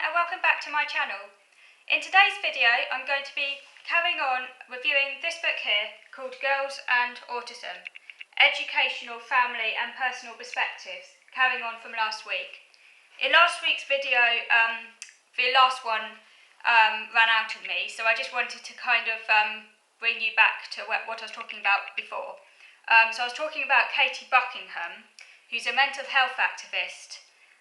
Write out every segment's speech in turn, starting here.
and welcome back to my channel. In today's video I'm going to be carrying on reviewing this book here called Girls and Autism, Educational, Family and Personal Perspectives, carrying on from last week. In last week's video, the last one ran out of me, so I just wanted to kind of bring you back to what I was talking about before. So I was talking about Katie Buckingham, who's a mental health activist,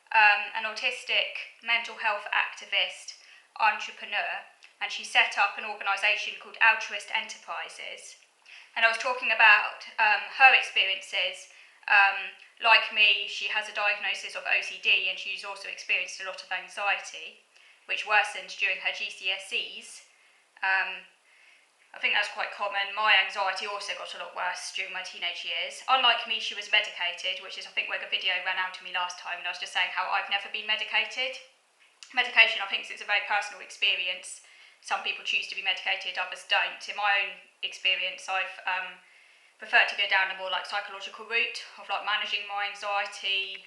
an autistic mental health activist, entrepreneur, and she set up an organisation called Altruist Enterprises. And I was talking about her experiences. Like me, she has a diagnosis of OCD and she's also experienced a lot of anxiety, which worsened during her GCSEs. I think that's quite common. My anxiety also got a lot worse during my teenage years. Unlike me, she was medicated, which is I think where the video ran out to me last time, and I was just saying how I've never been medicated. Medication, I think, is a very personal experience. Some people choose to be medicated, others don't. In my own experience, I've preferred to go down the more like psychological route of like managing my anxiety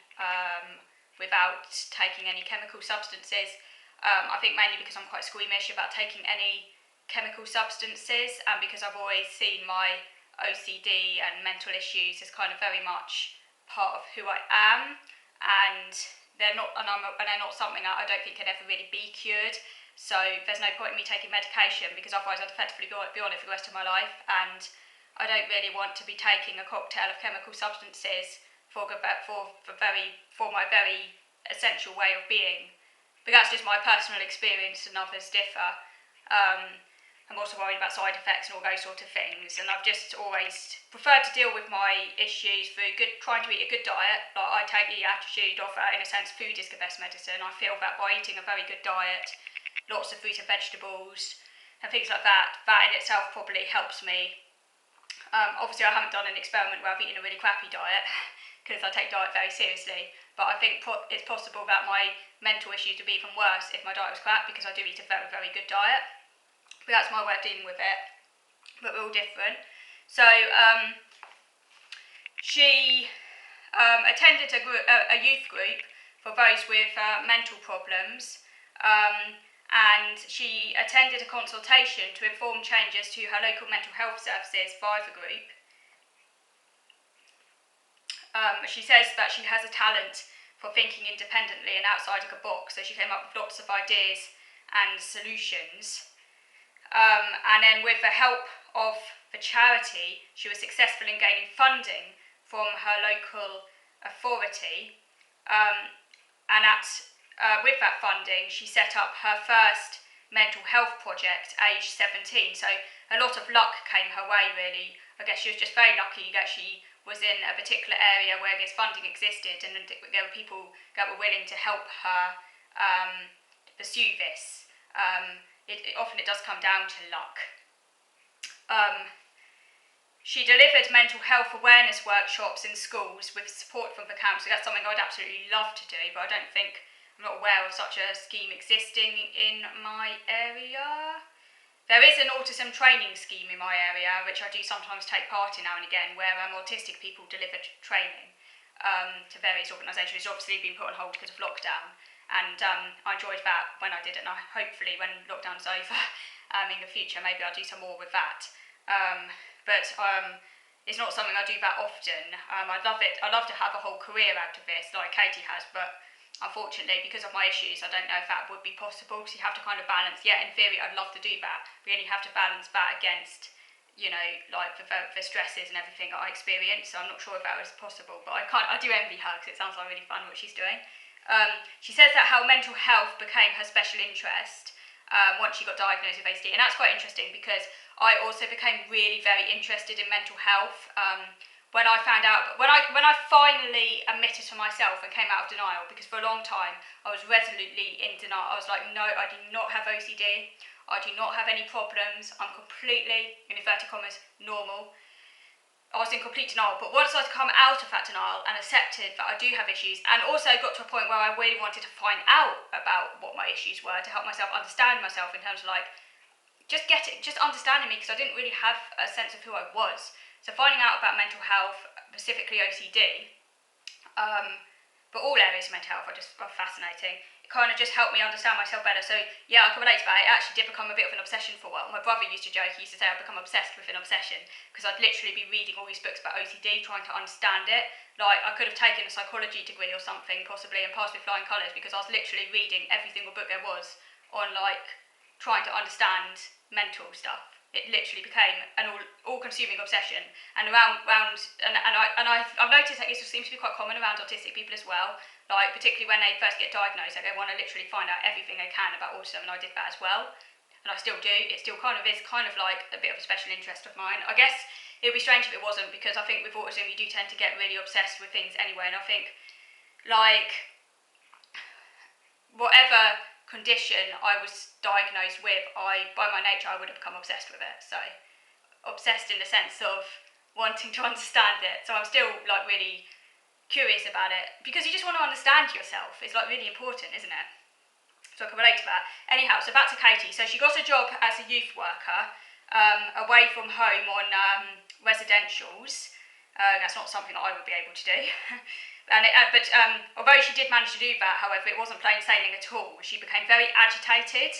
without taking any chemical substances. I think mainly because I'm quite squeamish about taking any chemical substances, and because I've always seen my OCD and mental issues as kind of very much part of who I am, and they're not something that I don't think can ever really be cured. So there's no point in me taking medication, because otherwise I'd effectively be on it for the rest of my life, and I don't really want to be taking a cocktail of chemical substances for my very essential way of being. But that's just my personal experience, and others differ. I'm also worried about side effects and all those sort of things, and I've just always preferred to deal with my issues through trying to eat a good diet. Like, I take the attitude of, in a sense, food is the best medicine. I feel that by eating a very good diet, lots of fruit and vegetables and things like that, that in itself probably helps me. Obviously I haven't done an experiment where I've eaten a really crappy diet, because I take diet very seriously, but I think it's possible that my mental issues would be even worse if my diet was crap, because I do eat a very, very good diet. But that's my way of dealing with it. But we're all different. So she attended a youth group for those with mental problems, and she attended a consultation to inform changes to her local mental health services via the group. She says that she has a talent for thinking independently and outside of the box, so she came up with lots of ideas and solutions. And then with the help of the charity, she was successful in gaining funding from her local authority, with that funding she set up her first mental health project aged 17, so a lot of luck came her way really. I guess she was just very lucky that she was in a particular area where this funding existed, and there were people that were willing to help her pursue this. Often it does come down to luck. She delivered mental health awareness workshops in schools with support from the council. That's something I'd absolutely love to do, but I'm not aware of such a scheme existing in my area. There is an autism training scheme in my area, which I do sometimes take part in now and again, where autistic people deliver training to various organisations. It's obviously been put on hold because of lockdown. And I enjoyed that when I did it, and hopefully when lockdown's over in the future, maybe I'll do some more with that. But it's not something I do that often. I'd love it. I'd love to have a whole career out of this, like Katie has, but unfortunately, because of my issues, I don't know if that would be possible, because you have to kind of balance. Yeah, in theory, I'd love to do that, but you have to balance that against, like the stresses and everything that I experience. So I'm not sure if that was possible, but I do envy her, because it sounds like really fun what she's doing. She says that how mental health became her special interest once she got diagnosed with ADHD, and that's quite interesting because I also became really very interested in mental health when I found out, when I finally admitted to myself and came out of denial, because for a long time I was resolutely in denial. I was like, no, I do not have OCD, I do not have any problems, I'm completely, in inverted commas, normal. I was in complete denial, but once I'd come out of that denial and accepted that I do have issues, and also got to a point where I really wanted to find out about what my issues were to help myself understand myself in terms of like, just understanding me, because I didn't really have a sense of who I was. So finding out about mental health, specifically OCD, but all areas of mental health are fascinating. It kind of just helped me understand myself better. So yeah, I can relate to that. It actually did become a bit of an obsession for a while. My brother used to joke, he used to say I'd become obsessed with an obsession because I'd literally be reading all these books about OCD, trying to understand it. Like, I could have taken a psychology degree or something, possibly, and passed with flying colours because I was literally reading every single book there was on, like, trying to understand mental stuff. It literally became an all-consuming obsession, and I've noticed that this seems to be quite common around autistic people as well. Like, particularly when they first get diagnosed, they want to literally find out everything they can about autism, and I did that as well, and I still do. It still kind of is kind of like a bit of a special interest of mine. I guess it would be strange if it wasn't, because I think with autism you do tend to get really obsessed with things anyway, and I think, like, whatever condition I was diagnosed with, by my nature, I would have become obsessed with it. So, obsessed in the sense of wanting to understand it. So I'm still, like, really curious about it, because you just want to understand yourself. It's, like, really important, isn't it? So I can relate to that. Anyhow, so back to Katie. So she got a job as a youth worker, away from home on residentials. That's not something that I would be able to do. But although she did manage to do that, however, it wasn't plain sailing at all. She became very agitated.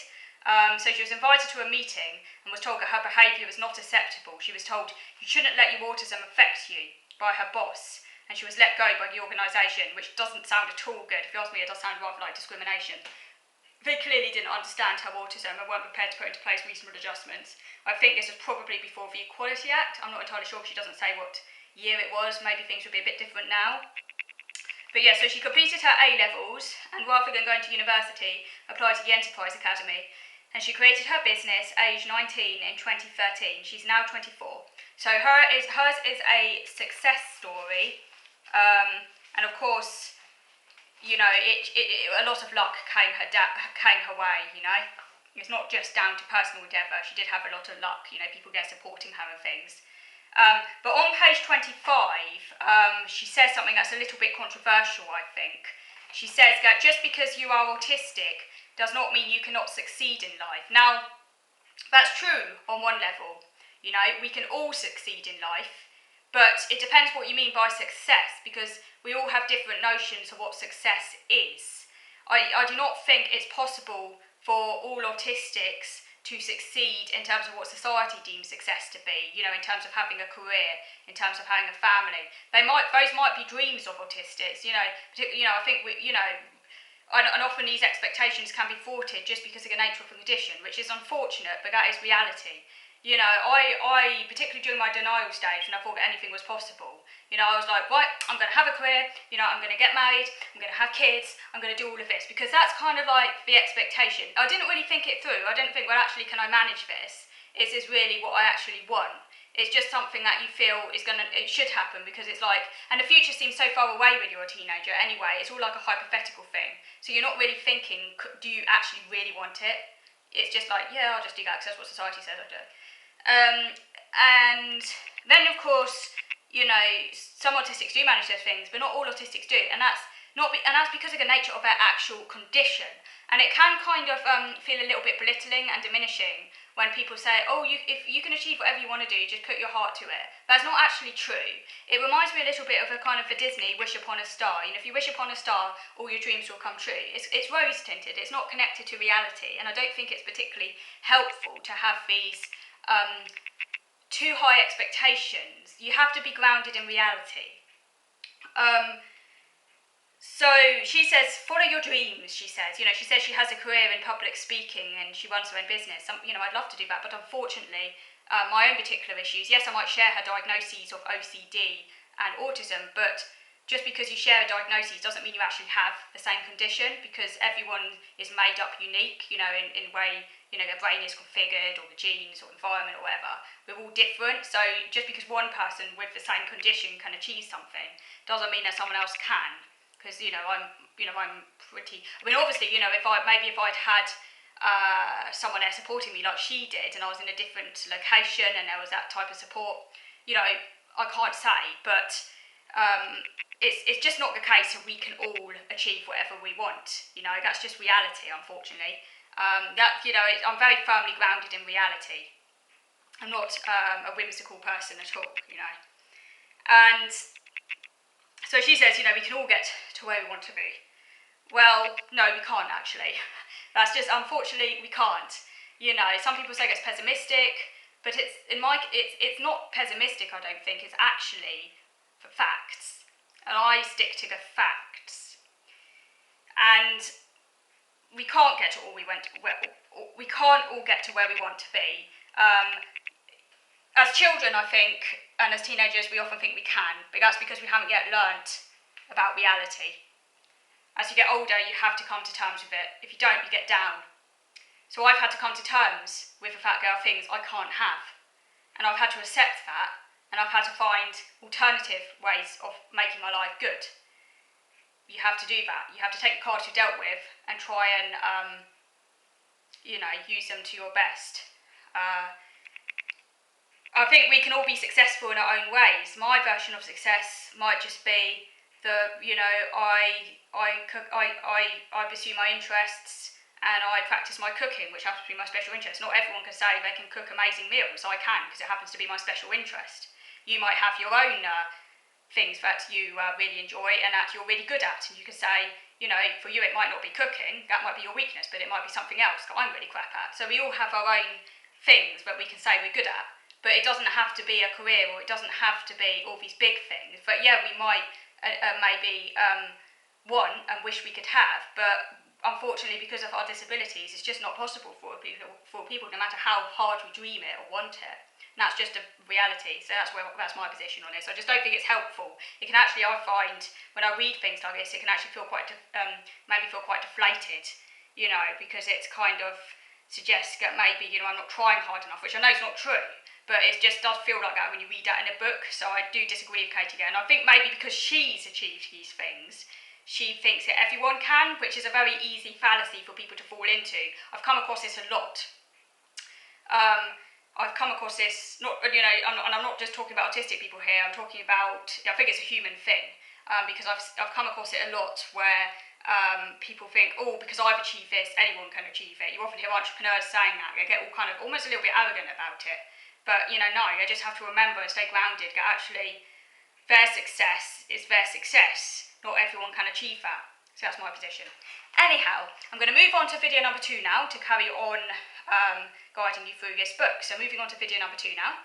So she was invited to a meeting and was told that her behaviour was not acceptable. She was told, you shouldn't let your autism affect you, by her boss. And she was let go by the organisation, which doesn't sound at all good. If you ask me, it does sound rather like discrimination. They clearly didn't understand her autism and weren't prepared to put into place reasonable adjustments. I think this was probably before the Equality Act. I'm not entirely sure if she doesn't say what year it was. Maybe things would be a bit different now. But yeah, so she completed her A-levels, and rather than going to university, applied to the Enterprise Academy. And she created her business aged 19 in 2013. She's now 24. So hers is a success story. And of course, you know, a lot of luck came her way, you know. It's not just down to personal endeavour. She did have a lot of luck, you know, people there supporting her and things. But on page 25, she says something that's a little bit controversial, I think. She says that just because you are autistic does not mean you cannot succeed in life. Now, that's true on one level. You know, we can all succeed in life, but it depends what you mean by success, because we all have different notions of what success is. I do not think it's possible for all autistics to succeed in terms of what society deems success to be, you know, in terms of having a career, in terms of having a family. Those might be dreams of autistics, you know, particularly, you know, I think and often these expectations can be thwarted just because of the nature of the condition, which is unfortunate, but that is reality. You know, I particularly during my denial stage, when I thought that anything was possible, you know, I was like, right, I'm going to have a career, you know, I'm going to get married, I'm going to have kids, I'm going to do all of this, because that's kind of like the expectation. I didn't really think it through. I didn't think, well, actually, can I manage this? Is this really what I actually want? It's just something that you feel it should happen, because it's like, and the future seems so far away when you're a teenager anyway. It's all like a hypothetical thing. So you're not really thinking, do you actually really want it? It's just like, yeah, I'll just do that because that's what society says I do. And then, of course, you know, some autistics do manage those things, but not all autistics do, and that's because of the nature of their actual condition. And it can kind of feel a little bit belittling and diminishing when people say, oh, if you can achieve whatever you want to do, just put your heart to it. That's not actually true. It reminds me a little bit of a kind of a Disney wish upon a star. You know, if you wish upon a star, all your dreams will come true. It's rose tinted. It's not connected to reality, and I don't think it's particularly helpful to have these too high expectations. You have to be grounded in reality. So she says, follow your dreams, she says. You know, she says she has a career in public speaking and she runs her own business. You know, I'd love to do that, but unfortunately, my own particular issues, yes, I might share her diagnoses of OCD and autism, but just because you share a diagnosis doesn't mean you actually have the same condition, because everyone is made up unique, you know, in way, you know, their brain is configured, or the genes or environment or whatever. We're all different, so just because one person with the same condition can achieve something doesn't mean that someone else can. Because, you know, I'm pretty, I mean, obviously, you know, if I'd had someone there supporting me like she did, and I was in a different location and there was that type of support, you know, I can't say, but it's just not the case that we can all achieve whatever we want. You know, that's just reality, unfortunately. I'm very firmly grounded in reality. I'm not a whimsical person at all, you know. And So she says, you know, we can all get to where we want to be. Well, no, we can't actually. That's just, unfortunately, we can't. You know, some people say it's pessimistic, but it's not pessimistic, I don't think. It's actually facts. And I stick to the facts. And we can't get to we can't all get to where we want to be. As children, I think, and as teenagers, we often think we can, but that's because we haven't yet learnt about reality. As you get older, you have to come to terms with it. If you don't, you get down. So I've had to come to terms with the fact there are things I can't have. And I've had to accept that, and I've had to find alternative ways of making my life good. You have to do that. You have to take the cards you're dealt with and try and, use them to your best. I think we can all be successful in our own ways. My version of success might just be that, you know, I pursue my interests and I practice my cooking, which happens to be my special interest. Not everyone can say they can cook amazing meals. I can, because it happens to be my special interest. You might have your own things that you really enjoy and that you're really good at, and you can say, you know, for you it might not be cooking, that might be your weakness, but it might be something else that I'm really crap at. So we all have our own things that we can say we're good at. But it doesn't have to be a career, or it doesn't have to be all these big things. But yeah, we might maybe want and wish we could have. But unfortunately, because of our disabilities, it's just not possible for people, no matter how hard we dream it or want it. And that's just a reality. So that's my position on it. So I just don't think it's helpful. It can actually, I find, when I read things like this, it can actually feel quite deflated, you know, because it's kind of suggests that maybe, you know, I'm not trying hard enough, which I know is not true. But it just does feel like that when you read that in a book. So I do disagree with Katie again. I think maybe because she's achieved these things, she thinks that everyone can, which is a very easy fallacy for people to fall into. I've come across this a lot. I've come across this, not, you know, and I'm not just talking about autistic people here. I'm talking about, I think it's a human thing, because I've come across it a lot where people think, oh, because I've achieved this, anyone can achieve it. You often hear entrepreneurs saying that. They get all kind of almost a little bit arrogant about it. But, you know, no, they just have to remember and stay grounded that actually their success is their success. Not everyone can achieve that. So that's my position. Anyhow, I'm going to move on to video number 2 now to carry on guiding you through this book. So moving on to video number 2 now.